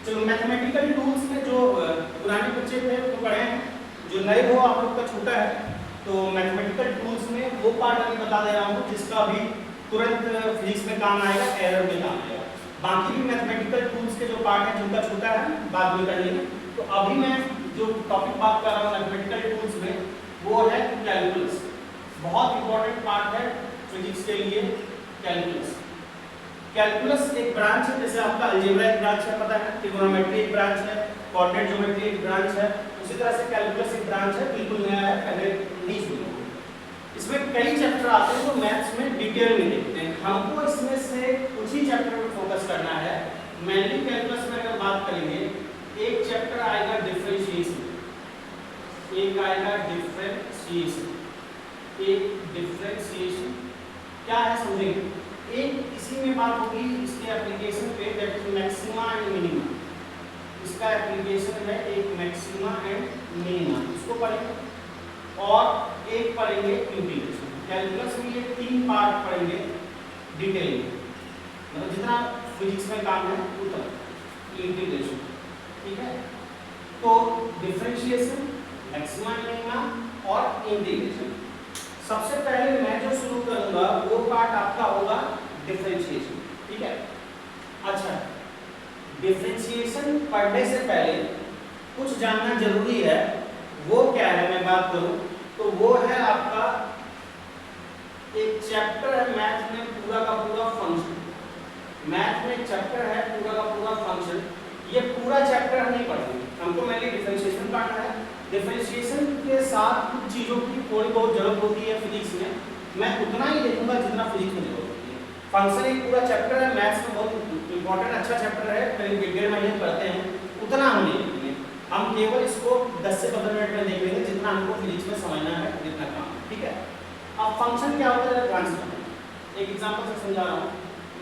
चलो mathematical tools में जो पुराने बच्चे थे वो पढ़े हैं, जो नए हो आप लोग का छूटा है, तो मैथमेटिकल टूल्स में वो पार्ट अभी बता दे रहा हूँ जिसका अभी तुरंत फिजिक्स में काम आएगा, एरर में काम आएगा। बाकी भी मैथमेटिकल टूल्स के जो पार्ट है जिनका छूटा है बाद में कर लेंगे। तो अभी मैं जो टॉपिक बात कर रहा हूँ मैथमेटिकल टूल्स में वो है कैलकुलस। बहुत इंपॉर्टेंट पार्ट है फिजिक्स के लिए कैलकुलस। कैलकुलस एक ब्रांच है, जैसे आपका अलजेब्रा एक ब्रांच है, पता है, ट्रिगोनोमेट्री एक ब्रांच है, कोऑर्डिनेट ज्योमेट्री एक ब्रांच है, उसी तरह से कैलकुलस एक ब्रांच है, बिल्कुल नया है, पहले नहीं सुना। इसमें कई चैप्टर आते हैं जो मैथ्स में डिटेल में देखते हैं। हमको इसमें से कुछ ही चैप्टर पर फोकस करना है। मेनली कैलकुलस में अगर बात करेंगे, एक चैप्टर आएगा डिफरेंशिएशन, एक आएगा डिफरेंशिएशन, एक डिफरेंशिएशन क्या है समझेंगे। एक इसी में बात होगी इसके एप्लीकेशन पे, that is maxima and minima. इसका एप्लीकेशन है एक मैक्सिमा एंड मिनिमा, इसको पढ़ेंगे। और एक पढ़ेंगे इंटीग्रेशन। कैलकुलस में ये तीन पार्ट पढ़ेंगे डिटेल में, मतलब जितना फिजिक्स में काम है उतना इंटीग्रेशन, ठीक है। तो डिफरेंशिएशन, मैक्सिमा एंड मिनिमा और इंटीग्रेशन। सबसे पहले मैं जो शुरू करूंगा वो पार्ट आपका होगा डिफरेंशिएशन, ठीक है। अच्छा, डिफरेंशिएशन पढ़ने से पहले कुछ जानना जरूरी है। वो क्या है मैं बात करूं तो वो है आपका एक चैप्टर है मैथ में पूरा का पूरा फंक्शन। मैथ में चैप्टर है पूरा का पूरा फंक्शन। ये पूरा चैप्टर हम नहीं पढ़ेंगे, हमको मेनली डिफरेंशिएशन पढ़ना है। डिफरेंशिएशन के साथ कुछ चीज़ों की थोड़ी बहुत जरूरत होती है फिजिक्स में, मैं उतना ही देखूंगा जितना फिजिक्स में जरूरत होती है। फंक्शन एक पूरा चैप्टर है मैथ्स में, बहुत इंपॉर्टेंट अच्छा चैप्टर है, करीब 1.5 महीने पढ़ते हैं, उतना हम नहीं देखेंगे। हम केवल इसको 10 से 15 मिनट में देख लेंगे जितना हमको फिजिक्स में समझना है, जितना काम, ठीक है। अब फंक्शन क्या होता है ट्रांसफर, एक एग्जांपल से समझा रहा हूँ।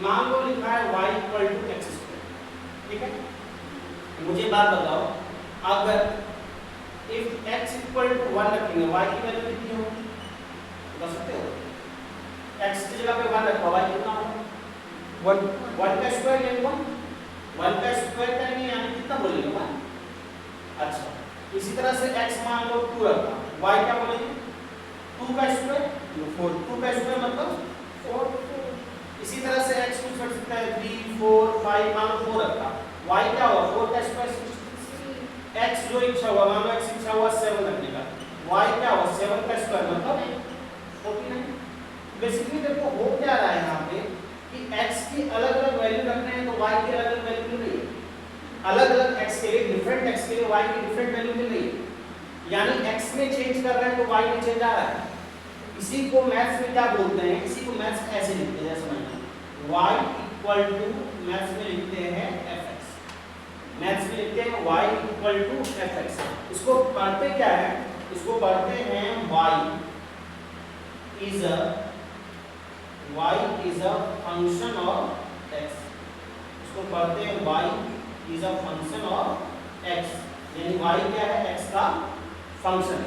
मान लो लिखा है y = x², ठीक है। मुझे बात बताओ, अगर इफ x = 1 रखेंगे, y की वैल्यू कितनी होगी बता सकते हो? x की जगह पे 1 रखो, y कितना होगा? 1 का स्क्वायर यानी 1 का स्क्वायर करेंगे यानी कितना बोलेंगे 1। अच्छा, इसी तरह से x मान लो 2 रखा, y क्या बोलेंगे 2 का स्क्वायर 4, 2 का स्क्वायर मतलब 4। इसी तरह से x कुछ कर सकता है 3 4 5, मान लो 4 रखा, y क्या होगा 4 का स्क्वायर 6। x जो इच्छा हुआ, मान लो x इच्छा हुआ 7 रखने का, y क्या होगा 7 का स्क्वायर मतलब 49। बेसिकली देखो हो क्या रहा है यहाँ पे कि x की अलग अलग वैल्यू रखने हैं तो y की अलग अलग वैल्यू मिल रही है। अलग अलग x के लिए, डिफरेंट x के लिए y की डिफरेंट वैल्यू मिल रही है, यानी x में चेंज कर रहे हैं तो y में चेंज आ रहा है। इसी को मैथ्स में क्या बोलते हैं, इसी को मैथ्स ऐसे लिखते हैं, समझना, y = मैथ्स में लिखते हैं fx, मैथ्स में लिखते हैं y = fx। इसको पढ़ते क्या है, इसको पढ़ते हैं y is a function of x। इसको पढ़ते हैं y is a function of x, यानी y क्या है x का फंक्शन।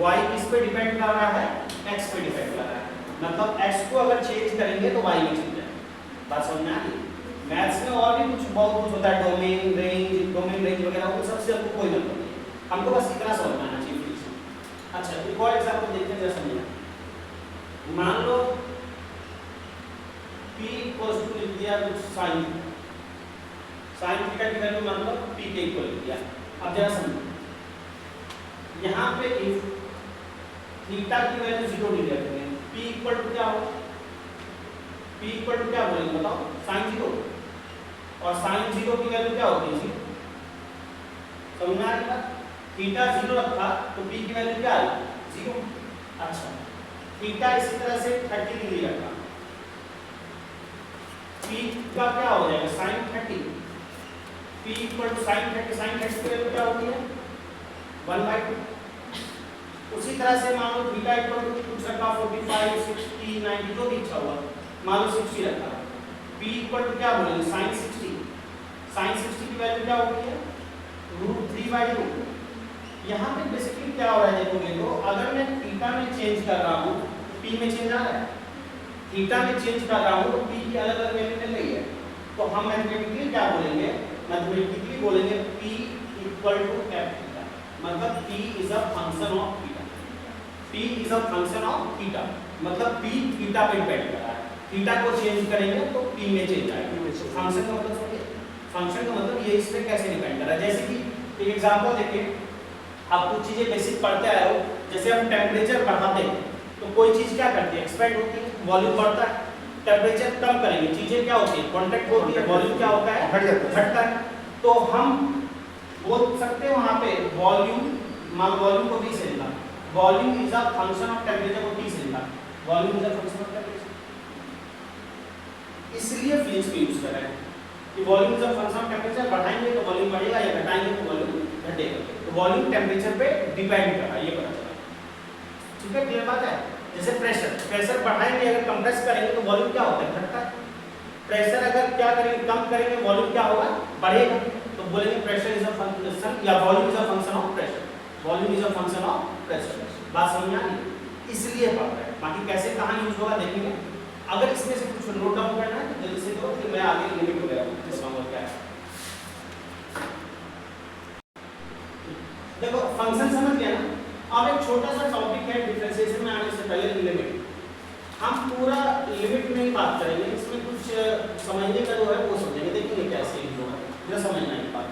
y किस पे डिपेंड कर रहा है, x पे डिपेंड कर रहा है, मतलब x को अगर चेंज करेंगे तो y में चेंज जाएगा। बात समझ में आ रही? मैथ्स में और भी कुछ बहुत कुछ होता है, डोमेन रेंज वगैरह, वो सबसे आपको कोई मतलब नहीं, हमको बस इतना समझ में आना चाहिए। अच्छा, एक और एग्जांपल देखते हैं जरा समझिए। मान लो p = लिख दिया कुछ sin थीटा की वैल्यू मतलब p के इक्वल लिख दिया। अब जरा समझो, यहाँ पे इफ थीटा की वैल्यू 0 नहीं रखेंगे, p = क्या होगा, p = क्या बोलेंगे बताओ, sin 0, और sin 0 की वैल्यू क्या होती है 0। समझ में आ रही बात? थीटा 0 रखा तो p की वैल्यू क्या आएगी 0। अच्छा, थीटा इसी तरह से 30 डिग्री रखा, p का क्या हो जाएगा sin 30, p = sin 30, sin 30 की वैल्यू क्या होती है 1/2। उसी तरह से मान लो थीटा = कुछ रखा 45 60 90 जो भी इच्छा हुआ, मान लो 60 रखा, p = क्या बोलेंगे sin 60, sin 60 की वैल्यू क्या होती है √3/2। यहाँ पे बेसिकली क्या हो रहा है देखोगे तो, अगर मैं थीटा में चेंज कर रहा हूँ p में चेंज आ रहा है, थीटा में चेंज कर रहा हूँ तो p की अलग अलग वैल्यू मिल रही है, तो हम मैथमेटिकली क्या बोलेंगे, मैथमेटिकली बोलेंगे P equal to F theta, मतलब P is a function of theta, P is a function of theta, मतलब P थीटा पे डिपेंड कर रहा है, थीटा को चेंज करेंगे तो P में चेंज आएगा। फंक्शन का मतलब समझिए, फंक्शन का मतलब ये इस पे कैसे डिपेंड कर रहा है। जैसे कि एक एग्जांपल देखिए, आप कुछ चीजें बेसिक पढ़ते आए हो, जैसे हम टेम्परेचर बढ़ाते हैं तो कोई चीज क्या करती है, एक्सपेंड होती है, वॉल्यूम बढ़ता है, टेम्परेचर कम करेंगे चीजें क्या होती है, कांटेक्ट होती है, वॉल्यूम क्या होता है, घटता है। तो हम बोल सकते हैं वहां पे वॉल्यूम, मान वॉल्यूम को 20 लेना, volume is a function of temperature को 30 लेना, volume is a function of temperature, इसलिए फ्लिंज को यूज कर रहे हैं कि volume is a function of temperature, बढ़ाएंगे तो वॉल्यूम बढ़ेगा या घटाएंगे तो वॉल्यूम घटेगा, तो वॉल्यूम टेम्परेचर पे डिपेंड कर रहा है, ये पता चला। ठीक है, क्लियर बात है। जैसे प्रेशर, प्रेशर बढ़ाएंगे अगर कंप्रेस करेंगे तो वॉल्यूम क्या होता है, घटता है, प्रेशर अगर क्या करेंगे, कम करेंगे, वॉल्यूम क्या होगा, बढ़ेगा, तो बोलेंगे प्रेशर इज अ फंक्शन या volume is a function of pressure, volume is a function of pressure. बात समझ आ रही, इसलिए पढ़ रहे हैं, बाकी कैसे कहां यूज होगा देखेंगे। अगर इसमें से कुछ नोट डाउन करना है तो जल्दी से करो, फिर मैं आगे लिमिट वगैरह दिखाऊंगा क्या है। देखो फंक्शन समझ गया ना, अब एक छोटा सा टॉपिक है डिफरेंशिएशन में आने से पहले लिमिट, हम पूरा लिमिट में ही बात करेंगे, इसमें कुछ समझने का जो है वो समझेंगे, देखेंगे कैसे यूज होगा, जरा समझना है बात,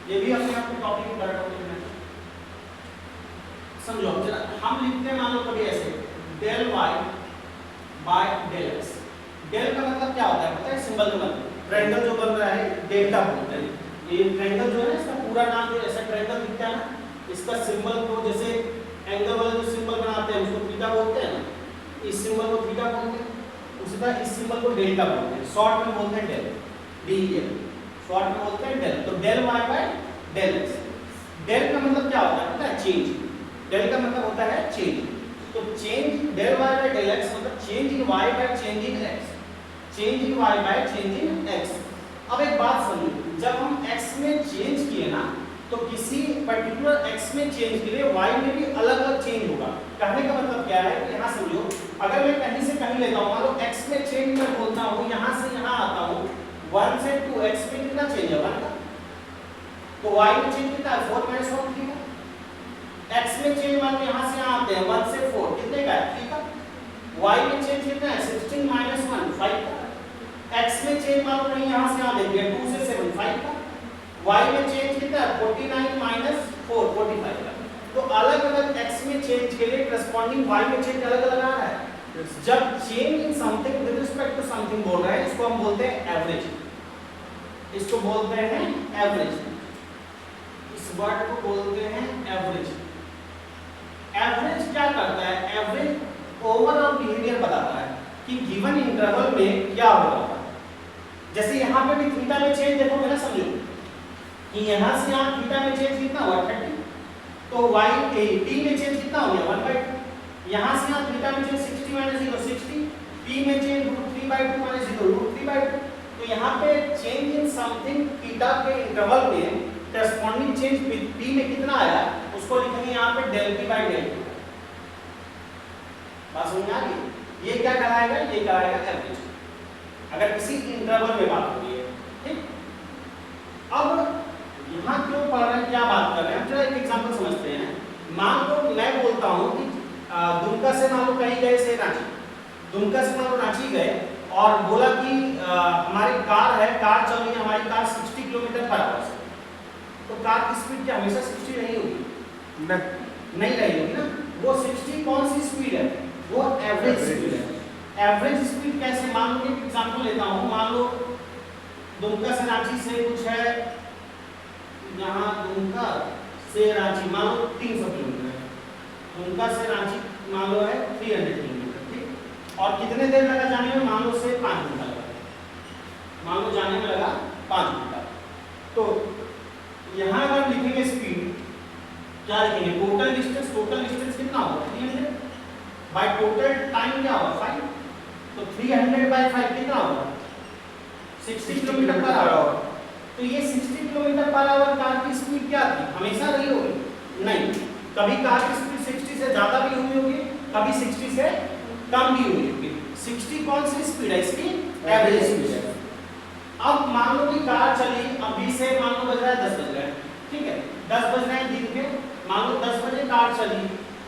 ये भी अपने आप में टॉपिक में बड़ा टॉपिक है, समझो। जरा हम लिखते हैं मान लो कभी ऐसे del y by del x, del का मतलब क्या होता है पता है, सिंबल का मतलब, ट्रायंगल जो बन रहा है डेल्टा बोलते हैं, ये ट्रायंगल जो है इसका पूरा नाम जो ऐसा ट्रायंगल दिखता है ना, इसका सिंबल को जैसे एंगल वाला जो सिंबल बनाते हैं उसको थीटा बोलते हैं ना, इस सिंबल को थीटा बोलते हैं, उसी तरह इस सिंबल को डेल्टा बोलते हैं, शॉर्ट में बोलते हैं डेल, DEL, शॉर्ट में बोलते हैं डेल। तो del y by del x, del का मतलब क्या होता है पता है, चेंज, डेल का मतलब होता है चेंज, तो change del y by del x मतलब change in y by change in x, change in y by change in x. अब एक बात समझो, जब हम x में चेंज किए ना तो किसी पर्टिकुलर x में चेंज के लिए y में भी अलग अलग चेंज होगा। कहने का मतलब क्या है कि यहाँ समझो, अगर मैं कहीं से कहीं लेता हूँ, मान लो x में चेंज मैं बोलता हूँ, यहाँ से यहाँ आता हूँ, 1 से 2x में कितना चेंज है 1 का, तो y में चेंज कितना है 4 - 1 3 का, x में चेंज मान लो यहाँ से यहाँ आते हैं 1 से 4 कितने का है 3 का, y में चेंज कितना है 16 - 1 5 का, x में चेंज मान लो नहीं यहाँ से यहाँ देंगे 2 से 7 5 का, y में चेंज कितना है 49 - 4 45 का। तो अलग अलग x में चेंज के लिए करस्पॉन्डिंग y में चेंज अलग अलग आ रहा है। जब change in something with respect to something बोल रहे हैं, इसको हम बोलते हैं एवरेज, इसको बोलते हैं एवरेज, इस वर्ड को बोलते हैं एवरेज। एवरेज क्या करता है, एवरेज ओवरऑल बिहेवियर बताता है कि गिवन इंटरवल में क्या हो रहा है। जैसे यहाँ पे भी थीटा में चेंज देखोगे ना, समझो कि यहाँ से यहाँ थीटा में चेंज कितना हुआ 30, तो y t में चेंज कितना हो गया 1/2, यहाँ से यहाँ थीटा में चेंज 60 - 0 60, p में चेंज √3/2 - 0 √3/2। तो यहाँ पे चेंज इन समथिंग थीटा के इंटरवल में करस्पॉन्डिंग चेंज p में कितना आया उसको लिखेंगे यहाँ पे del p by del t। बात समझ आ गई, ये क्या कहलाएगा, ये कहलाएगा एवरेज, अगर किसी इंटरवल में बात हो रही है। ठीक, अब यहाँ क्यों पढ़ रहे हैं, क्या बात कर रहे हैं, हम चलो एक एग्जांपल समझते हैं। मान लो मैं बोलता हूँ कि दुमका से मान लो कहीं गए से रांची, दुमका से मान लो रांची गए और बोला कि हमारी कार है, कार चल रही है, हमारी कार 60 km/h से, तो कार की स्पीड क्या हमेशा 60 नहीं होगी, नहीं रही होगी ना, वो 60 कौन सी स्पीड है, वो एवरेज स्पीड है। एवरेज स्पीड कैसे, मान लो एक एग्जांपल लेता हूँ, मान लो दुमका से रांची से कुछ है, यहाँ दुमका से रांची मान लो 300 किलोमीटर है, दुमका से रांची मान लो है 300 किलोमीटर, ठीक, और कितने देर लगा जाने में, मान लो से 5 घंटा लगा, मान लो जाने में लगा 5 घंटा। तो यहाँ अगर लिखेंगे स्पीड, क्या लिखेंगे, टोटल डिस्टेंस कितना होगा 300 बाय टोटल टाइम क्या होगा 5, तो 300/5 कितना होगा 60 km/h। तो ये 60 km/h कार की स्पीड क्या थी, हमेशा रही होगी नहीं, कभी कार की स्पीड 60 से ज्यादा भी हुई होगी, कभी 60 से कम भी हुई होगी। 60 कौन सी स्पीड है, इसकी एवरेज स्पीड है। अब मान लो कि कार चली, अभी से मान लो बज रहा है 10 बज रहे हैं, ठीक है, 10 बज रहे हैं दिन के, मान लो 10 बजे कार चली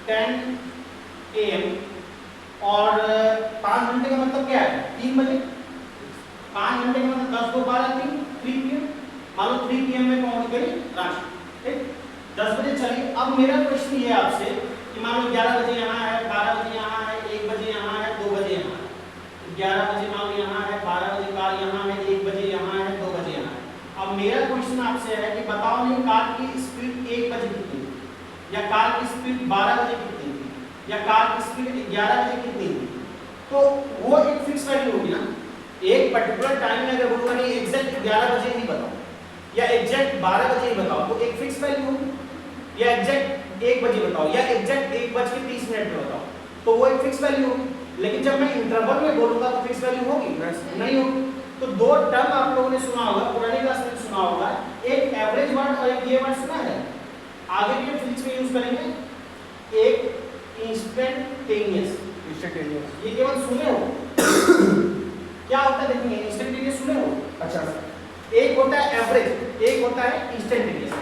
10 AM, और 5 घंटे का मतलब क्या है 3 बजे, 5 घंटे का मतलब 10 2 12 3 PM, मान लो 3 PM में पहुंच गई रांची, ठीक, 10 बजे चली। अब मेरा क्वेश्चन ये आपसे कि मान लो 11 बजे यहाँ है, 12 बजे यहाँ है, 1 बजे यहाँ है, 2 बजे यहाँ है, 11 बजे मान लो यहाँ है, 12 बजे कार यहाँ है, 1 बजे यहाँ है, 2 बजे यहाँ है। अब मेरा क्वेश्चन आपसे है कि बताओ नहीं कार की स्पीड 1 बजे कितनी थी, या कार की स्पीड 12 बजे कितनी थी, या कार की स्पीड 11 बजे कितनी थी। तो वो एक फिक्स वैल्यू होगी ना, एक पर्टिकुलर टाइम में अगर बोलूंगा नहीं एग्जैक्ट 11 बजे ही बताओ या एग्जैक्ट 12 बजे ही बताओ तो एक फिक्स वैल्यू होगी, या एग्जैक्ट 1 बजे बताओ या एग्जैक्ट 1:30 में बताओ तो वो एक फिक्स वैल्यू होगी। लेकिन जब मैं इंटरवल में बोलूंगा तो फिक्स वैल्यू होगी नहीं होगी। तो दो टर्म आप लोगों ने सुना होगा, पुरानी क्लास में सुना होगा, एक एवरेज वर्ड और एक ये वर्ड सुना है, आगे भी फिजिक्स में यूज करेंगे। एक इंस्टेंटेनियस, ये केवल सुने हो क्या होता है देखेंगे, इंस्टेंटेनियस सुने हो, अच्छा। एक होता है एवरेज, एक होता है इंस्टेंटेनियस।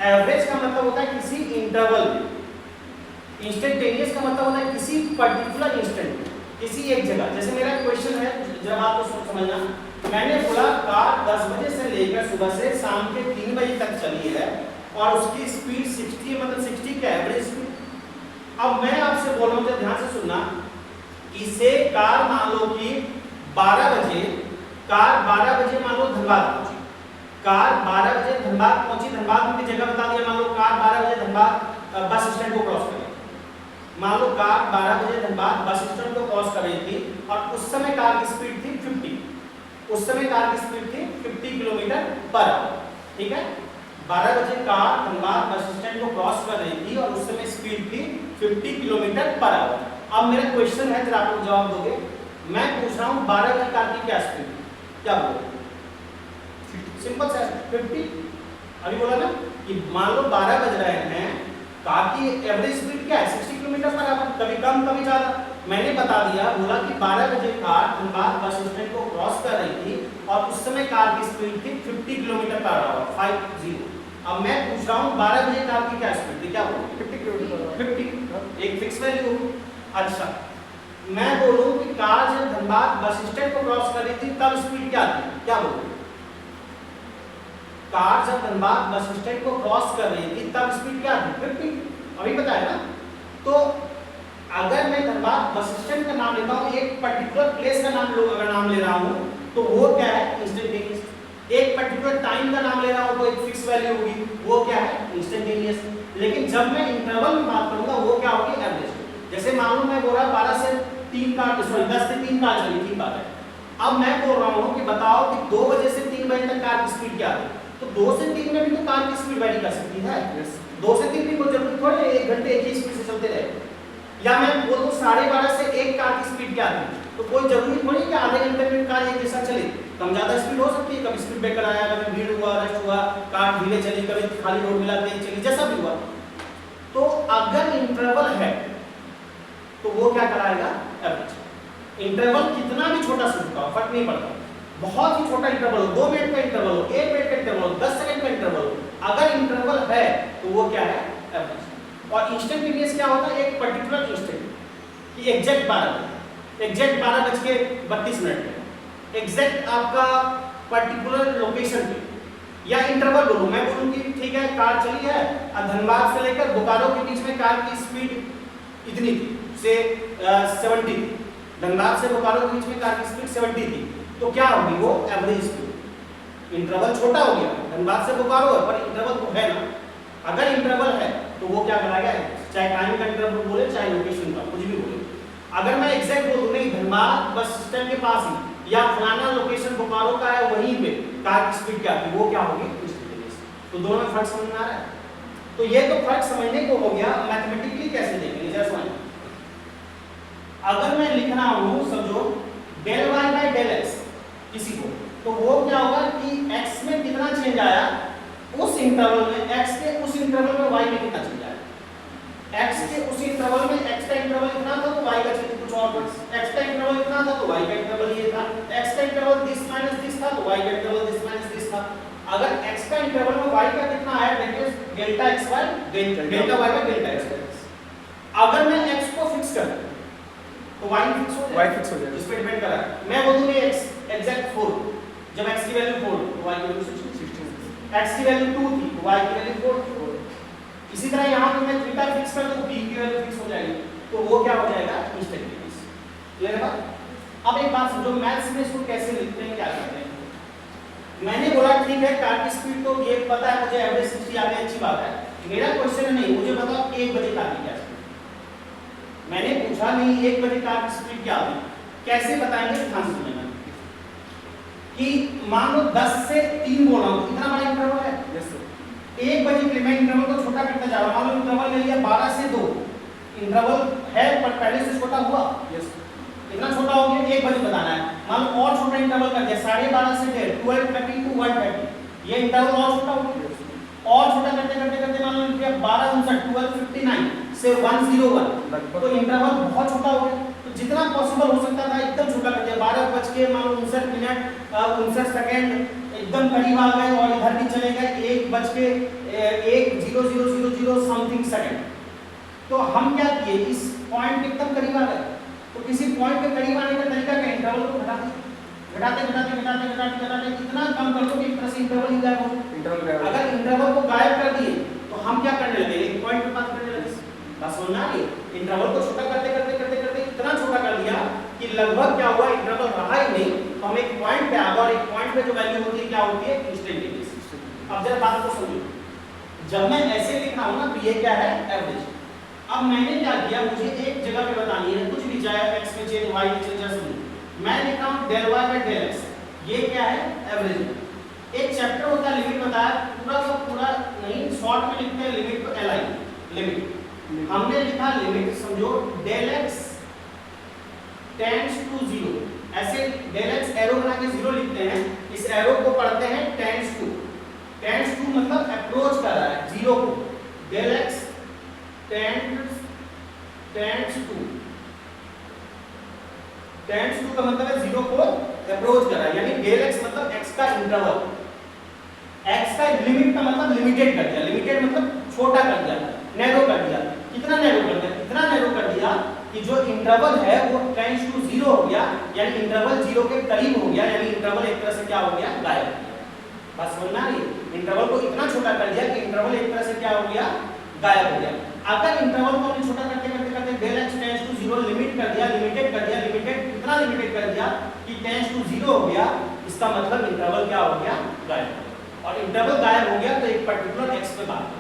एवरेज का मतलब होता है किसी इंटरवल में, इंस्टेंटेनियस का मतलब होता है किसी पर्टिकुलर इंस्टेंट, किसी एक जगह। जैसे मेरा क्वेश्चन है, जब आप तो समझना, मैंने बोला कार 10 बजे से लेकर सुबह से शाम के 3 बजे तक चली है और उसकी स्पीड 60 मतलब 60 का एवरेज स्पीड। अब मैं आपसे बोल रहा हूँ, ध्यान से सुनना, इसे कार मान लो कि 12 बजे, कार 12 बजे मान लो धनबाद पहुंची, कार 12 बजे धनबाद पहुंची, धनबाद की जगह बता दिया, मान लो कार 12 बजे धनबाद बस स्टैंड को क्रॉस करें, मान लो कार 12 बजे धनबाद बस स्टैंड को क्रॉस कर रही थी और उस समय कार की स्पीड थी 50, उस समय कार की स्पीड थी 50 किलोमीटर पर आवर, ठीक है। 12 बजे कार धनबाद बस स्टैंड को क्रॉस कर रही थी और उस समय स्पीड थी 50 किलोमीटर पर आवर। अब मेरा क्वेश्चन है, जरा आप लोग जवाब दोगे, मैं पूछ रहा हूँ 12 बजे कार की क्या स्पीड, क्या बोलोगे? सिंपल सा 50। अभी बोला ना कि मान लो 12 बज रहे हैं, कार की एवरेज स्पीड क्या है 60 किलोमीटर पर आवर, कभी कम कभी ज्यादा। मैंने बता दिया, बोला कि 12 बजे कार धनबाद बस स्टैंड को क्रॉस कर रही थी और उस समय कार की स्पीड थी 50 किलोमीटर पर आवर, 50। अब मैं पूछ रहा हूँ 12 बजे कार की क्या स्पीड थी, क्या बोलोगे? 50 किलोमीटर, 50 एक फिक्स वैल्यू। अच्छा, मैं बोलूं कि कार जब धनबाद बस स्टैंड को क्रॉस कर रही थी तब स्पीड क्या थी, क्या बोलोगे? कार जब धनबाद बस स्टैंड को क्रॉस कर रही थी तब स्पीड क्या थी 50, अभी बताया ना। तो अगर मैं धनबाद बस स्टैंड का नाम लेता हूँ, एक पर्टिकुलर प्लेस का नाम अगर नाम ले रहा हूँ तो वो क्या है इंस्टेंटेनियस। एक पर्टिकुलर टाइम का नाम ले रहा हूँ तो एक फिक्स वैल्यू होगी, वो क्या है इंस्टेंटेनियस। लेकिन जब मैं इंटरवल में बात करूंगा वो क्या होगी एवरेज। जैसे मान लो मैं बोल रहा 12 से 3 कार, सॉरी 10 से 3 कार चली, ठीक बात है। अब मैं बोल रहा हूँ कि बताओ कि 2 बजे से 3 बजे तक कार की स्पीड क्या है, तो 2 से 3 में भी तो कार की स्पीड वैरी कर सकती है। 2 से 3 भी कोई जरूरी थोड़ी है 1 घंटे एक ही स्पीड से चलते रहे। या मैं बोल दूं 12:30 से 1 कार की स्पीड क्या थी, तो कोई जरूरी थोड़ी कि आधे घंटे में कार एक जैसा चले, कम ज्यादा स्पीड हो सकती है। कभी स्पीड ब्रेकर आया, कभी भीड़ हुआ, रश हुआ, कार धीरे चली, कभी खाली रोड मिला तेज चली, जैसा भी हुआ। तो अगर इंटरवल है तो वो क्या कराएगा एवरेज। इंटरवल कितना भी छोटा सा होगा फर्क नहीं पड़ता, बहुत ही छोटा इंटरवल हो, 2 मिनट का इंटरवल हो, 1 मिनट का इंटरवल हो, 10 सेकंड का इंटरवल हो, अगर इंटरवल है तो वो क्या है एवरेज। और इंस्टेंटेनियस क्या होता है, एक पर्टिकुलर इंस्टेंट कि एग्जैक्ट 12:32 पे एग्जैक्ट आपका पर्टिकुलर लोकेशन पे, या इंटरवल बोलूं, मैं बोलूं कि ठीक है कार चली है धनबाद से लेकर बोकारो के बीच में कार की स्पीड इतनी थी से 70 थी, धनबाद से बोकारो के बीच में कार की स्पीड 70 थी, तो क्या होगी वो एवरेज स्पीड। इंटरवल छोटा हो गया, धनबाद से बोकारो है पर इंटरवल तो है ना। अगर इंटरवल है तो वो क्या कराएगा, चाहे टाइम का इंटरवल बोले चाहे लोकेशन का कुछ भी बोले। अगर मैं एग्जैक्ट बोल दूं नहीं धनबाद बस स्टैंड के पास ही या फलाना लोकेशन बोकारो का है वहीं पे कार की स्पीड क्या थी, वो क्या होगी इंस्टेंटेनियस। तो दोनों में फर्क समझ में आ रहा है। तो ये तो फर्क समझने को हो गया, मैथमेटिकली कैसे देखेंगे जरा समझ। अगर मैं लिख रहा हूं समझो del y by del x किसी को, तो वो क्या होगा कि x में कितना चेंज आया उस इंटरवल में, x के उस इंटरवल में y में कितना चेंज आया। x के उस इंटरवल में x का इंटरवल इतना था तो y का चेंज कुछ और था, x का इंटरवल इतना था तो y का इंटरवल ये था, x का इंटरवल 30 - 30 था तो y का इंटरवल दिस माइनस दिस था। अगर x का इंटरवल में y का कितना आया that is delta xy delta y का डेल्टा x। अगर मैं x को फिक्स कर दूं तो y फिक्स हो जाएगा, इस पे डिपेंड कर रहा है। मैं बोलूं ये x एग्जैक्ट 4, जब x की वैल्यू 4 तो y की वैल्यू 16, x की वैल्यू 2 थी तो y की वैल्यू 4। इसी तरह यहां पे मैं थीटा फिक्स कर दूं b की वैल्यू फिक्स हो जाएगी, तो वो क्या हो जाएगा इंस्टेंटेनियस। क्लियर है बात? अब एक बात समझो, मैथ्स में इसको कैसे लिखते हैं, क्या करते हैं। मैंने बोला ठीक है कार की स्पीड तो ये पता है मुझे, एवरेज 60 आ गई, अच्छी बात है। मेरा क्वेश्चन नहीं, मुझे बताओ 1 बजे कार की क्या स्पीड। मैंने पूछा नहीं 1 बजे कार की स्पीड क्या होगी, कैसे बताएंगे, ध्यान से सुनना कि मान लो 10 से 3 बोल रहा हूं, इतना बड़ा इंटरवल है। Yes sir. 1 बजे के लिए मैं इंटरवल को छोटा करता जा रहा हूं। मान लो इंटरवल ले लिया 12 से 2, इंटरवल है पर पहले से छोटा हुआ। यस, इतना छोटा हो गया, 1 बजे बताना है। मान लो और छोटा इंटरवल कर दिया 12:30 से 12:30 to 1:30, ये इंटरवल और छोटा हो गया। और छोटा करते करते करते मान लो 12:59 12:59 से 1:01, तो इंटरवल बहुत छोटा हो गया। तो जितना पॉसिबल हो सकता था एकदम छोटा कर दिया। 12:59 सेकंड एकदम करीब आ गए और इधर भी चले गए 1:01:0000 समथिंग सेकंड। तो हम क्या किए, इस पॉइंट के एकदम करीब आ गए। तो किसी पॉइंट के करीब आने का तरीका क्या, इंटरवल को घटाते इतना कम कर दो कि एक तरह से इंटरवल ही गायब हो। अगर इंटरवल को गायब कर दिए तो हम क्या करने लगे, एक पॉइंट पे बात करने लगे। बस समझना है, इंटरवल को छोटा करते करते करते करते इतना छोटा कर दिया कि लगभग क्या हुआ, इंटरवल रहा ही नहीं। तो हम एक पॉइंट पे आ गए और एक पॉइंट पे जो वैल्यू होती है क्या होती है, इंस्टेंटेनियस। अब जरा बात को समझो, जब मैं ऐसे लिख रहा हूं ना तो ये क्या है, एवरेज। अब मैंने क्या किया, मुझे एक जगह पे बतानी है, कुछ भी चाहे x में चेंज y में चेंज, मैं लिख रहा हूं del y by del x, ये क्या है, एवरेज। एक चैप्टर होता है लिमिट बताया, पूरा का पूरा नहीं, शॉर्ट में लिखते हैं लिमिट को li, लिमिट। हमने लिखा लिमिट, समझो del x टेंड्स टू 0, ऐसे del x एरो बना के 0 लिखते हैं, इस एरो को पढ़ते हैं टेंड्स टू मतलब अप्रोच कर रहा है 0 को। del x टेंड्स टू का मतलब है 0 को अप्रोच कर रहा है, यानी del x मतलब x का इंटरवल, x का लिमिट का मतलब लिमिटेड कर दिया, लिमिटेड मतलब छोटा कर दिया, नैरो कर दिया। कितना नैरो कर दिया, इतना नैरो कर दिया कि जो इंटरवल है वो टेंड्स टू 0 हो गया, यानी इंटरवल 0 के करीब हो गया, यानी इंटरवल एक तरह से क्या हो गया, गायब हो गया। बस समझना है, इंटरवल को इतना छोटा कर दिया कि इंटरवल एक तरह से क्या हो गया, गायब हो गया। अगर इंटरवल को हमने छोटा करते करते करते del x tends to 0 limit कर दिया, लिमिटेड कर दिया, लिमिटेड इतना लिमिटेड कर दिया कि टेंड्स टू 0 हो गया, इसका मतलब इंटरवल क्या हो गया, गायब हो गया। और इंटरवल गायब हो गया तो एक पर्टिकुलर x पे बात करते हैं,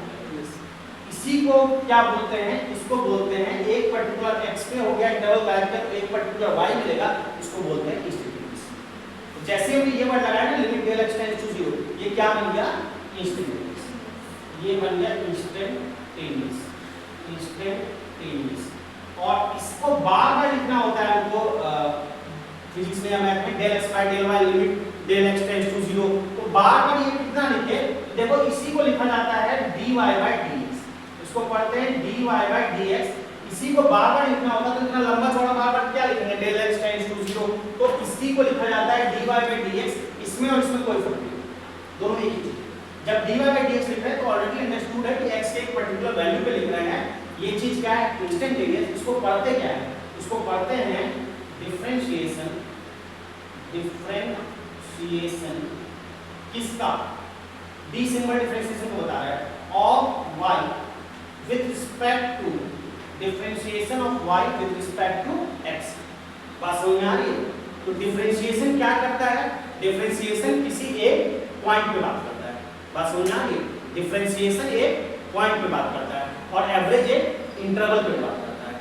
इसी को क्या बोलते हैं, इसको बोलते हैं एक पर्टिकुलर x पे हो गया इंटरवल गायब किया तो एक पर्टिकुलर y मिलेगा, इसको बोलते हैं इंस्टेंटेनियस। तो जैसे हमने ये वर्ड लगाया ना limit del x tends to 0, ये क्या बन गया, इंस्टेंटेनियस, ये बन गया इंस्टेंटेनियस। और इसको बार बार लिखना होता है हमको फिजिक्स में या मैथ में, del x by del y limit del x tends to 0, तो बार बार ये कितना लिखे, देखो इसी को लिखा जाता है dy by dx, इसको पढ़ते हैं dy by dx। इसी को बार बार लिखना होता है तो इतना लंबा चौड़ा बार बार क्या लिखेंगे, del x टेंड्स टू 0, तो इसी को लिखा जाता है dy by dx। इसमें और इसमें कोई फर्क नहीं, दोनों एक ही चीज। जब dy by dx लिख रहे हैं तो ऑलरेडी अंडरस्टूड है कि x के एक पर्टिकुलर वैल्यू पे लिख रहे हैं, ये चीज क्या है, इंस्टेंटेनियस। इसको पढ़ते क्या है, इसको पढ़ते हैं डिफरेंशिएशन किसका, d सिंबल डिफरेंशिएशन को बता रहा है, of y with respect to differentiation of y with respect to x। बात समझ में आ रही है? तो डिफरेंशिएशन क्या करता है, डिफरेंशिएशन किसी एक पॉइंट पे बात करता है। बात समझ में आ रही है? डिफरेंशिएशन एक पॉइंट पे बात करता है और एवरेज एक इंटरवल पे बात करता है।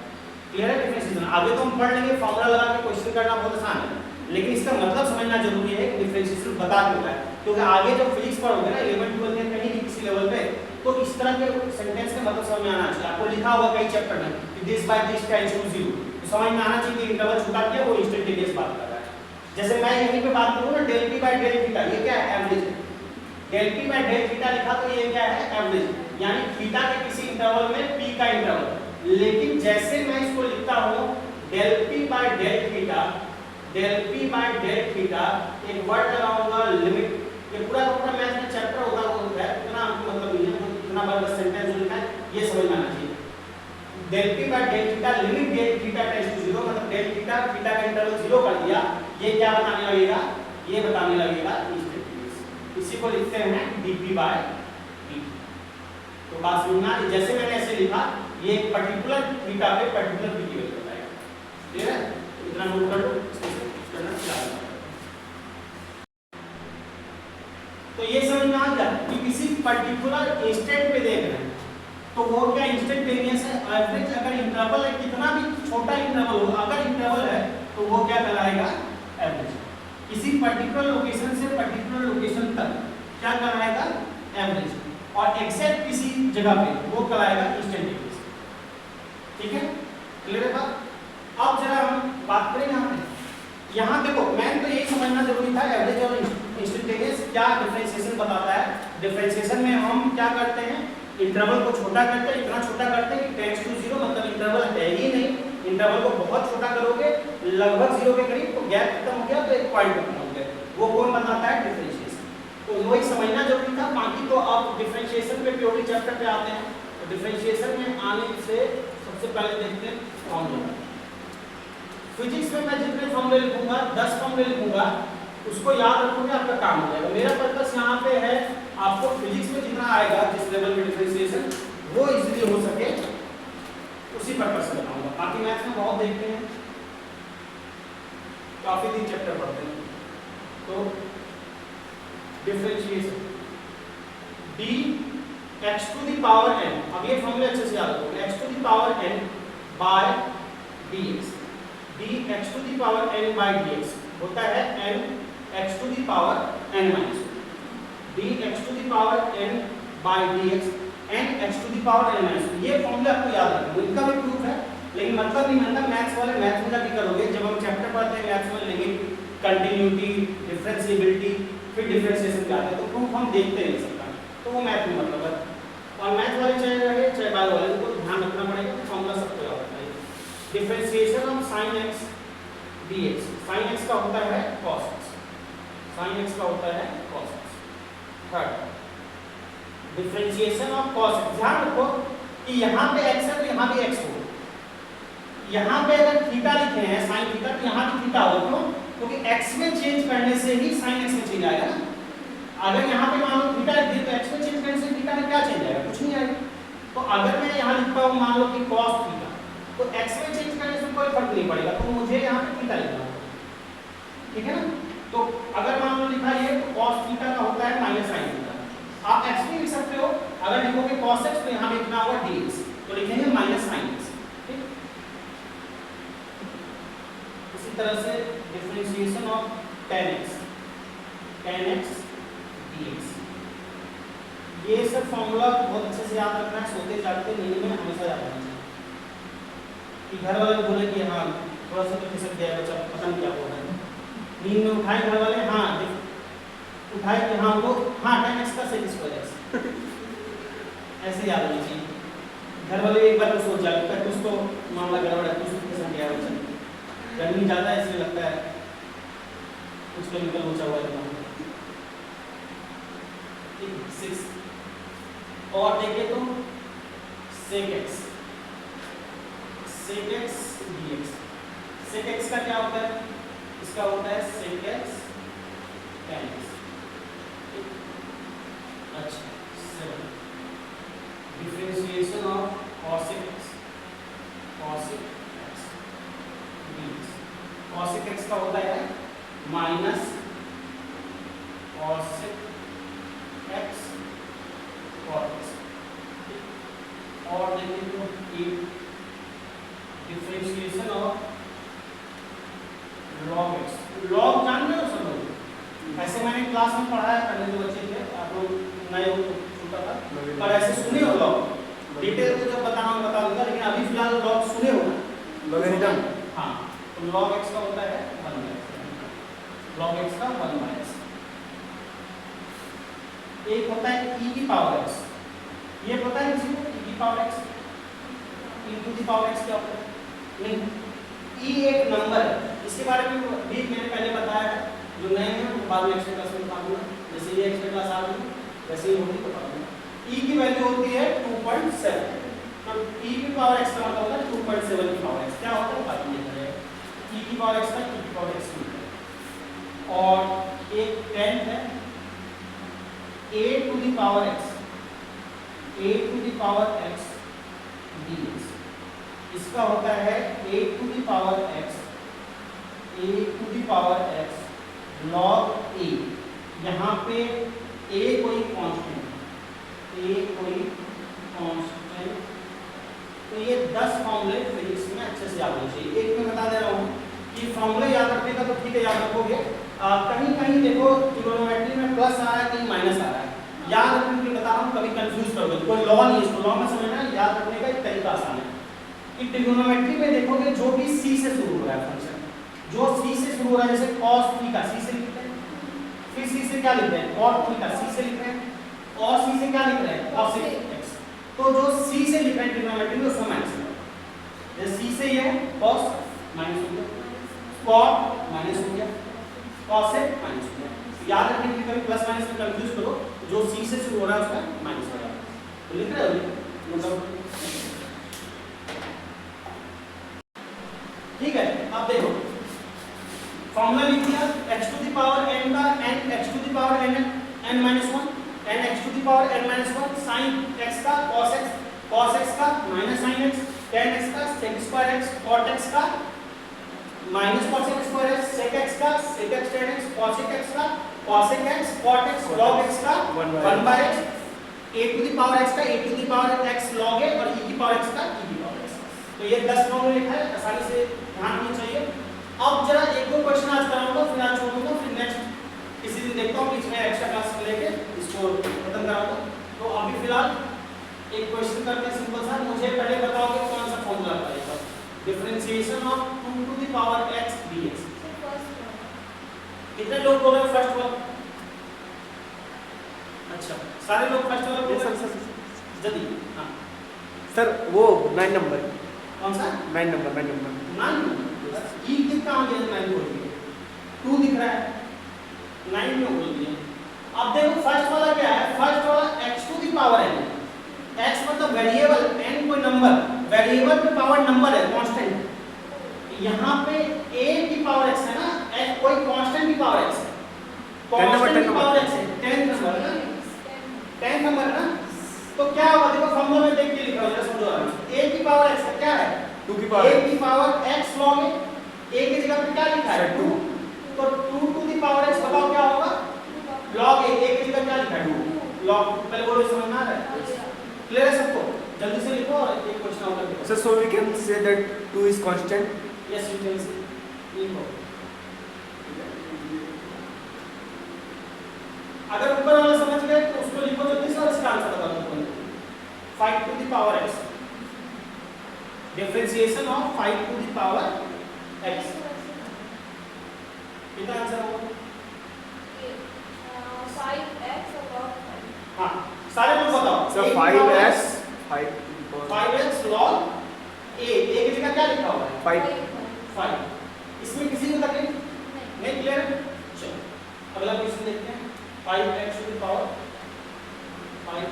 क्लियर है डिफरेंशिएशन? आगे तो हम पढ़ लेंगे, फॉर्मूला लगा के क्वेश्चन करना बहुत आसान है, लेकिन इसका मतलब समझना जरूरी है कि डिफरेंशिएशन बता क्यों है, क्योंकि आगे जब फिजिक्स पढ़ोगे ना 11 12 में कहीं भी किसी लेवल पे, तो इस तरह के सेंटेंस का मतलब समझ में आना चाहिए। आपको लिखा हुआ कई चैप्टर में कि this by this tends to 0, तो समझ में आना चाहिए कि इंटरवल छोटा किया वो इंस्टेंटेनियस बात कर रहा है। जैसे मैं यहीं पे बात करूं ना del p by del theta, ये क्या है, एवरेज है। del p by del theta लिखा तो ये क्या है, एवरेज, यानी थीटा के किसी इंटरवल में p का इंटरवल। लेकिन जैसे मैं इसको लिखता हूं del p by del theta del p by del theta, एक वर्ड लगाऊंगा लिमिट। ये पूरा का पूरा मैथ में चैप्टर होता है, इतना हमको मतलब नहीं है, इतना बार बस सेंटेंस लिखा है ये समझ में आना चाहिए। Del p by del theta limit del theta tends to 0, मतलब डेल थीटा थीटा का इंटरवल 0 कर दिया, ये क्या बताने लगेगा, ये बताने लगेगा इंस्टेंटेनियस। इसी को लिखते हैं dp बाय dt। तो बात समझना, जैसे मैंने ऐसे लिखा, ये एक पर्टिकुलर थीटा पे पर्टिकुलर dt वैल्यू बताएगा। क्लियर है? इतना नोट कर लो, करना चाहिए। तो ये समझ में आ गया कि किसी पर्टिकुलर इंस्टेंट पे देख रहे हैं तो वो क्या इंस्टेंटेनियस है। एवरेज अगर इंटरवल है, कितना भी छोटा इंटरवल हो, अगर इंटरवल है तो वो क्या कहलाएगा, एवरेज। किसी पर्टिकुलर लोकेशन से पर्टिकुलर लोकेशन तक क्या कहलाएगा, एवरेज। और एग्जैक्ट किसी जगह पे वो कहलाएगा इंस्टेंटेनियस। ठीक है, क्लियर है बात? अब जरा हम बात करें यहाँ देखो, मैंने तो यही समझना जरूरी था, एवरेज और इंस्टेंटेनियस क्या डिफरेंशिएशन बताता है। डिफरेंशिएशन में हम क्या करते हैं, इंटरवल को छोटा करते हैं, इतना छोटा करते हैं कि टेंड्स टू 0, मतलब इंटरवल है ही नहीं, इंटरवल को बहुत छोटा करोगे लगभग 0 के करीब, तो गैप खत्म हो गया, तो एक पॉइंट खत्म हो गया। वो कौन बताता है, डिफरेंशिएशन। तो वही समझना जरूरी था। बाकी तो आप डिफरेंशिएशन पे प्योरली चैप्टर पे आते हैं। तो डिफरेंशिएशन में आने से सबसे पहले देखते हैं फॉर्मूला। फिजिक्स में मैं जितने फॉर्मूले लिखूंगा, 10 फॉर्मूले लिखूंगा, उसको याद रखोगे, आपका काम हो जाएगा। मेरा पर्पस यहाँ पे है आपको फिजिक्स में जितना आएगा, जिस लेवल में डिफरेंशिएशन, वो इजीली हो सके, उसी पर्पस से बताऊंगा। बाकी मैथ्स में बहुत देखते हैं, काफी दिन चैप्टर पढ़ते हैं। तो differentiation dx to the power n, अब ये फॉर्मूला अच्छे से याद रखो, x to the power n by dx, dx to the power n by dx होता है n x to the power n minus, dx to the power n by dx n x to the power n minus. ये formula आपको याद रखना, इनका भी proof है, लेकिन मतलब नहीं बनता। मैथ्स वाले मैथ्स में जाके करोगे, जब हम चैप्टर पढ़ते हैं मैथ्स में, लिमिट, कंटिन्यूटी, डिफरेंशिएबिलिटी, फिर डिफरेंशिएशन पे आते हैं, तो प्रूफ हम देखते नहीं सकता, तो वो मैथ में मतलब है। और मैथ वाले चाहे रहे चाहे बायो वाले, उनको ध्यान रखना पड़ेगा, फॉर्मूला सबको याद रखना है। Differentiation of sin x dx, sin x का होता है cos x, sin x का होता है cos x। Third, differentiation of cos x, ध्यान रखो कि यहाँ पे x है तो यहाँ भी x हो। यहाँ पे अगर थीटा लिखे हैं sin थीटा, तो यहाँ भी थीटा होगा, क्यों? क्योंकि x में चेंज करने से ही sin x में चेंज आएगा ना। अगर यहाँ पे मान लो थीटा लिख दिया, तो x में चेंज करने से थीटा में क्या चेंज आएगा, कुछ नहीं आएगा। तो अगर मैं यहाँ लिखता हूँ मान लो कि cos थीटा, तो x में चेंज करने से कोई फर्क नहीं पड़ेगा, तो मुझे यहाँ पे थीटा लिखना होगा। ठीक है ना? तो अगर मान लो लिखा ये, तो cos थीटा का होता है माइनस sin थीटा। आप x भी लिख सकते हो, अगर लिखोगे cos x तो यहाँ लिखना होगा dx, तो लिखेंगे माइनस sin x। ठीक, इसी तरह से differentiation of tan x dx, ये सब फॉर्मूला बहुत अच्छे से याद रखना है, सोते जागते नींद में हमेशा याद रखना चाहिए। कि घर वाले बोले कि हाँ थोड़ा सा तो खिसक गया बच्चा, पता नहीं क्या बोल रहा है, नींद में उठाए घर वाले, हाँ उठाए कि हाँ वो हाँ tan x का sec स्क्वायर x, ऐसे याद होनी चाहिए। घर वाले एक बार तो सोच जाते हैं, कुछ तो मामला गड़बड़ है, कुछ खिसक गया बच्चा, गर्मी ज़्यादा है इसलिए लगता है कुछ केमिकल ऊँचा हुआ है। 6 और देखें तो sec x dx, sec x का क्या होता है, इसका होता है sec x tan x। अच्छा, 7 differentiation of cos x dx, cos x का होता है minus cos x cos x। और देखें तो differentiation of log x, log जान रहे हो सब लोग, ऐसे मैंने क्लास में पढ़ाया, पहले जो बच्चे थे, आप लोग नए हो तो छूटा था, पर ऐसे सुने हो log, डिटेल में जब बताना मैं बता दूंगा, लेकिन अभी फिलहाल log सुने हो ना, लॉगरिथम। हाँ, तो log x का होता है 1/x, log x का 1/x। एक होता है e की पावर x, ये पता है किसी को e की power x, e to the power x क्या होता है? नहीं, e एक नंबर है, इसके बारे में भी मैंने पहले बताया है, जो नए हैं वो बाद में एक्स्ट्रा क्लास में बता दूंगा, जैसे ये एक्स्ट्रा क्लास आ गई वैसे ही होगी तो बता दूंगा। e की वैल्यू होती है 2.7, तो e की पावर x का मतलब होता है 2.7 की पावर x, क्या होता है बाद में देखा जाएगा, e की पावर x का e की पावर x मिलता है। और एक 10 है a to the power x dx, इसका होता है a to the power x log a, यहाँ पे a कोई कांस्टेंट, तो ये 10 फॉर्मूले फिजिक्स में अच्छे से याद होने चाहिए। एक मैं बता दे रहा हूँ कि फॉर्मूले याद रखने का तो ठीक है, याद रखोगे, कहीं कहीं देखो ट्रिगोनोमेट्री में प्लस आ रहा है कहीं माइनस आ रहा है, याद रखने के लिए बता रहा हूँ, कभी कंफ्यूज करोगे, कोई लॉ नहीं है, इसको लॉ में समझना, याद रखने का एक तरीका आसान है कि ट्रिगोनोमेट्री में देखोगे जो भी c से शुरू हो रहा है फंक्शन, जो c से शुरू हो रहा है, जैसे cos थीटा c से लिखते हैं, फिर c से क्या लिखते हैं cot थीटा c से लिख रहे हैं, और c से क्या लिख रहे हैं cos x, तो जो c से लिख रहे हैं ट्रिगोनोमेट्री में उसमें माइनस है, जैसे c से ये cos माइनस हो गया, cot माइनस हो गया, cos माइनस हो गया, याद रखने के लिए कभी प्लस माइनस में कंफ्यूज करो, जो c से शुरू हो रहा है उसमें माइनस हो जाएगा, तो लिख रहे हो मतलब ठीक है। अब देखो फॉर्मूला लिख दिया, x to the power n का n, x to the power n n minus 1, n x to the power n minus 1, sin x का cos x का minus sin x, tan x का sec square x, cot x का minus cosec square x, sec x का sec x tan x, cosec x का cosec x, cot x, log x का 1 by x, a to the power x का a to the power x log a, और e की power x का e की power x। तो ये 10 फॉर्मूले लिखा है, आसानी से ध्यान होना चाहिए। अब जरा एक दो क्वेश्चन आज कराऊंगा, फिर आज छोड़ूंगा, फिर नेक्स्ट किसी दिन देखता हूँ, बीच में एक्स्ट्रा क्लास लेके इसको खत्म कराऊंगा। तो अभी फिलहाल एक क्वेश्चन करते हैं सिंपल सा, मुझे पहले बताओगे कौन सा फॉर्मूला बताइएगा, differentiation of 2 to the power x dx। कितने लोग बोल रहे हैं फर्स्ट वाला? अच्छा, सारे लोग फर्स्ट वाला बोल रहे हैं जल्दी। हां सर, वो 9 नंबर, कौन सा 9 नंबर 9 ई कितना हो गया, 9 बोल दिया, 2 दिख रहा है 9 में बोल दिया। अब देखो फर्स्ट वाला क्या है, फर्स्ट वाला x to the power n, x मतलब वेरिएबल, n कोई नंबर, वेरिएबल पे पावर नंबर है कांस्टेंट, यहाँ पे a की पावर x है ना, x कोई कांस्टेंट की पावर x है, कांस्टेंट की पावर x है 10 नंबर है ना, 10 नंबर है ना, तो क्या होगा देखो फॉर्मूला में देख के लिखा हो, जरा समझो आराम से, a की पावर x क्या है 2 की पावर a की power x log a, a की जगह पे क्या लिखा है 2, तो 2 टू द पावर x बताओ क्या होगा log a, a की जगह क्या लिखा है 2 log, पहले बोलो समझ में आ रहा है, क्लियर है सबको? जल्दी से लिखो और एक क्वेश्चन और करके sir, so we can say that 2 is constant. Yes you can say लिखो। अगर ऊपर वाला समझ गए तो उसको लिखो जल्दी से और इसका आंसर बता दो। 5 to the power x, differentiation of 5 to the power x, कितना आंसर होगा? 5x upon 5। हाँ, सारे लोग बताओ। Sir, 5x 5 to the power 5x log a, a की जगह क्या लिखा हुआ है 5। 5। इसमें किसी को तकलीफ नहीं? क्लियर? चलो अगला क्वेश्चन देखते हैं। 5x to the power 5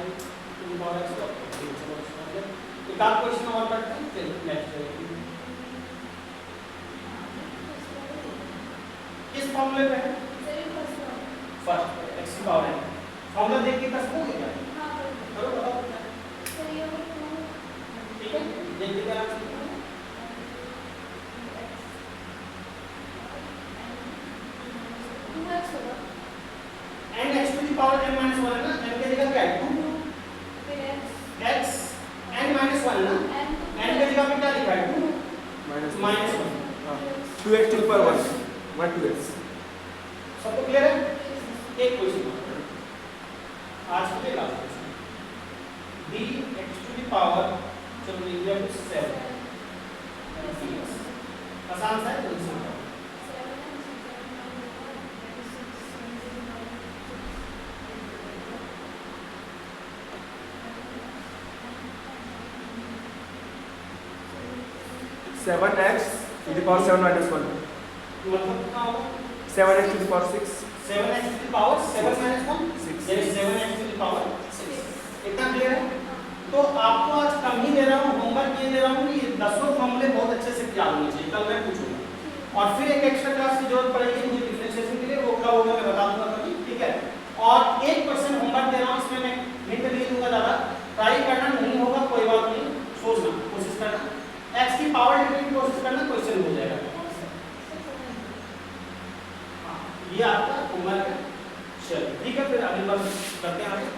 to the power x log, चलो एक आध क्वेश्चन और करते हैं, फिर नेक्स्ट करेंगे। किस फॉर्मूले पे है? फर्स्ट x की पावर n, फॉर्मूला देख के कर सकोगे क्या? करो बताओ क्या? ठीक है, देख लीजिए आराम से। n x to the power n minus 1 है ना, n की जगह क्या है 2, x n माइनस 1 ना, n की जगह पे क्या लिखा है 2 minus 1, 2x to the power 1 2x। सबको क्लियर है? एक क्वेश्चन आज के last question, dx to the power, चलो लिख दिया 7, आसान सा है तो इसमें 7x to the power 7 minus 1। मतलब कितना होगा 7x to the power 6. 7x to the power 7 minus 1 6. यानी 7x to the power 6 इतना क्लियर है। तो आपको आज कम ही दे रहा हूँ, होमवर्क ये दे रहा हूँ कि ये 10 फॉर्मूले बहुत अच्छे से याद होने चाहिए, कल मैं पूछूंगा। और फिर एक एक्स्ट्रा क्लास की जरूरत पड़ेगी मुझे डिफरेंशिएशन के लिए, वो कब होगा मैं बता दूंगा कभी, ठीक है। और 1% होमवर्क दे रहा हूँ, इसमें मैं हिंट नहीं दूंगा ज़्यादा, ट्राई करना, नहीं होगा कोई बात नहीं, सोचना कोशिश करना, x की पावर लिखने की कोशिश करना, क्वेश्चन हो जाएगा। हाँ, ये आपका होमवर्क है। चलिए ठीक है, फिर अगली बार करते हैं आगे।